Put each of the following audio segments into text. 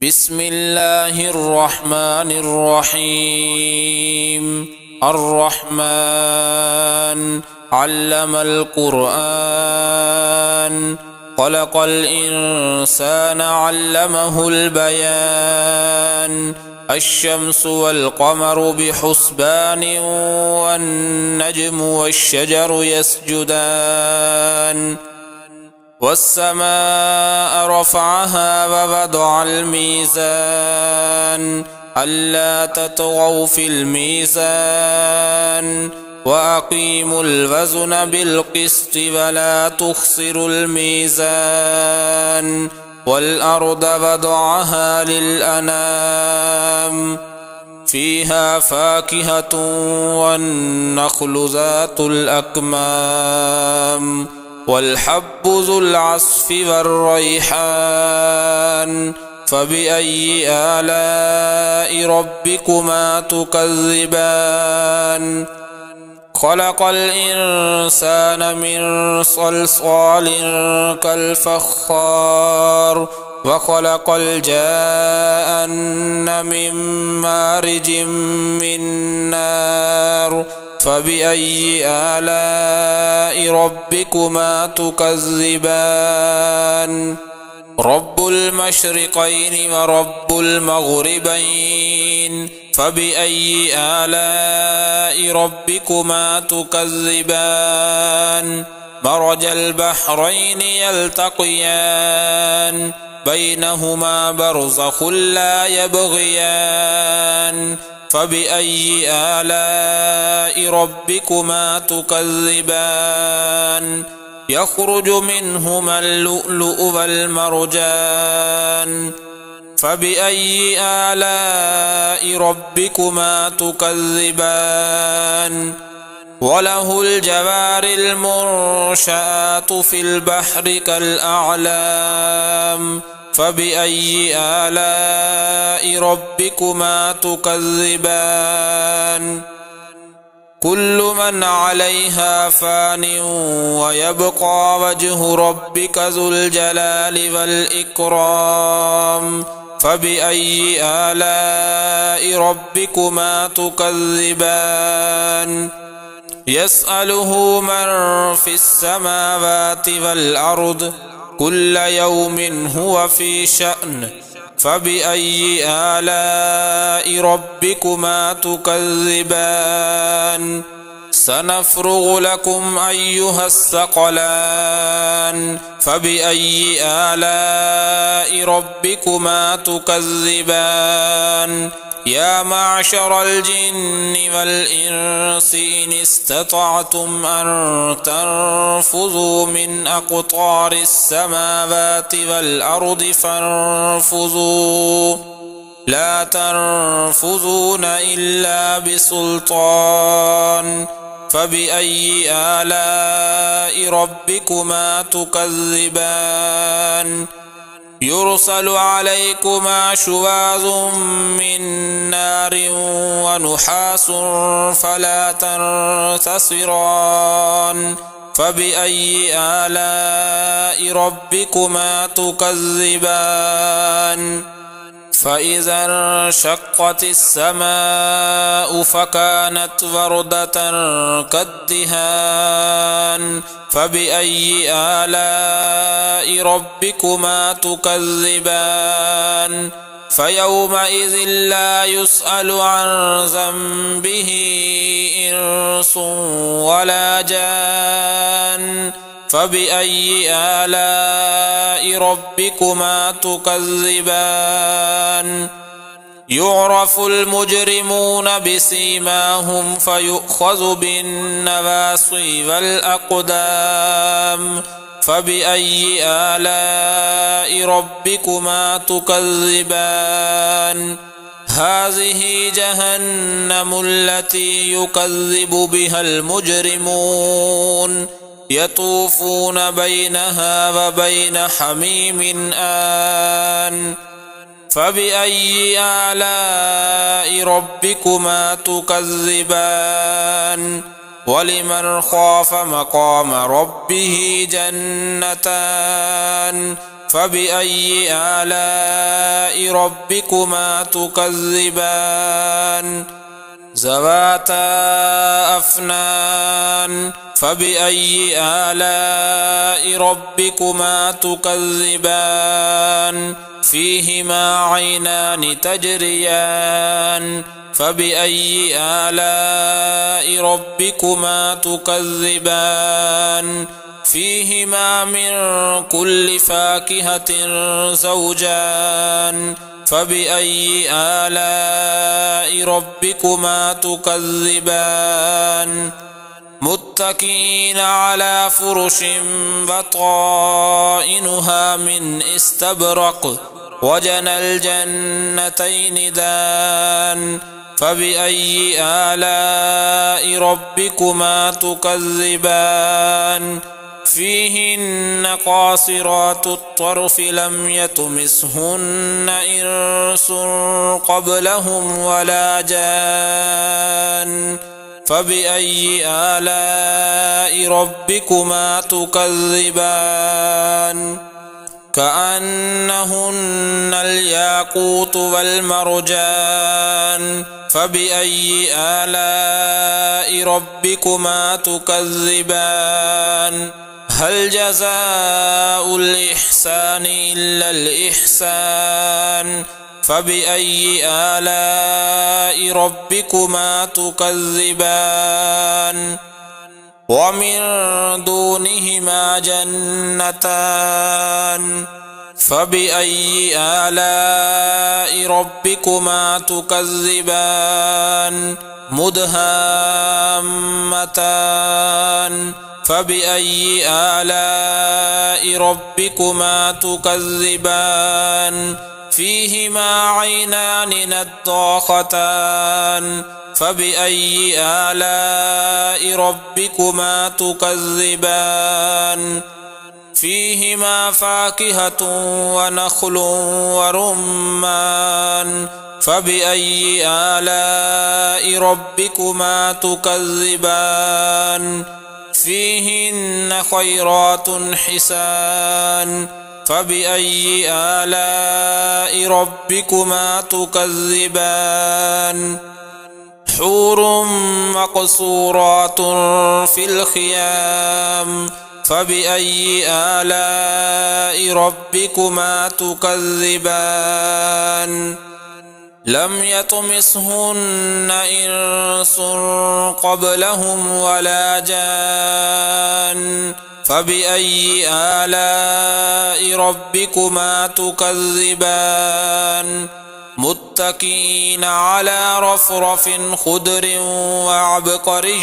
بسم الله الرحمن الرحيم. الرحمن علم القرآن، خلق الإنسان علمه البيان. الشمس والقمر بحسبان، والنجم والشجر يسجدان. والسماء رفعها ووضع الميزان، ألا تطغوا في الميزان، وأقيموا الوزن بالقسط ولا تخسروا الميزان. والأرض وضعها للأنام، فيها فاكهة والنخل ذات الأكمام، والحب ذو العصف والريحان. فبأي آلاء ربكما تكذبان؟ خلق الإنسان من صلصال كالفخار، وخلق الجان من مارج من نار. فبأي آلاء ربكما تكذبان؟ رب المشرقين ورب المغربين، فبأي آلاء ربكما تكذبان؟ مرج البحرين يلتقيان، بينهما برزخ لا يبغيان. فبأي آلاء ربكما تكذبان؟ يخرج منهما اللؤلؤ والمرجان. فبأي آلاء ربكما تكذبان؟ وله الجوار المنشآت في البحر كالأعلام. فبأي آلاء ربكما تكذبان؟ كل من عليها فان، ويبقى وجه ربك ذو الجلال والإكرام. فبأي آلاء ربكما تكذبان؟ يسأله من في السماوات والأرض، كل يوم هو في شأن. فبأي آلاء ربكما تكذبان؟ سنفرغ لكم أيها الثقلان. فبأي آلاء ربكما تكذبان؟ يا معشر الجن والإنس إن استطعتم أن تنفذوا من أقطار السماوات والأرض فانفذوا، لا تنفذون إلا بسلطان. فبأي آلاء ربكما تكذبان؟ يرسل عليكما شواظ من نار ونحاس فلا تنتصران. فبأي آلاء ربكما تكذبان؟ فإذا انشقت السماء فكانت وردة كالدهان. فبأي آلاء ربكما تكذبان؟ فيومئذ لا يسأل عن ذنبه إنس ولا جان. فبأي آلاء ربكما تكذبان؟ يعرف المجرمون بسيماهم فيؤخذ بالنواصي والأقدام. فبأي آلاء ربكما تكذبان؟ هذه جهنم التي يكذب بها المجرمون، يطوفون بينها وبين حميم آن. فبأي آلاء ربكما تكذبان؟ ولمن خاف مقام ربه جنتان، فبأي آلاء ربكما تكذبان ذواتا أفنان فبأي آلاء ربكما تكذبان فيهما عينان تجريان فبأي آلاء ربكما تكذبان فيهما من كل فاكهة زوجان فبأي آلاء ربكما تكذبان متكئين على فرش بطائنها من استبرق وجنى الجنتين دان فبأي آلاء ربكما تكذبان فيهن قاصرات الطرف لم يطمثهن إنس قبلهم ولا جان فبأي آلاء ربكما تكذبان كأنهن الياقوت والمرجان فبأي آلاء ربكما تكذبان هل جزاء الإحسان إلا الإحسان فبأي آلاء ربكما تكذبان ومن دونهما جنتان فبأي آلاء ربكما تكذبان مدهامتان فبأي آلاء ربكما تكذبان فيهما عينان نضاختان فبأي آلاء ربكما تكذبان فيهما فاكهة ونخل ورمان فبأي آلاء ربكما تكذبان فيهن خيرات حسان فبأي آلاء ربكما تكذبان حور مقصورات في الخيام فبأي آلاء ربكما تكذبان لم يطمثهن إنس قبلهم ولا جان فبأي آلاء ربكما تكذبان متكئين على رفرف خضر وعبقري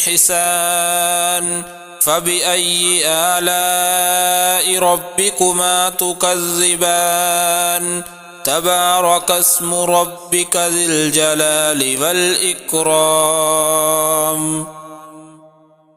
حسان فبأي آلاء ربكما تكذبان تبارك اسم ربك ذي الجلال والإكرام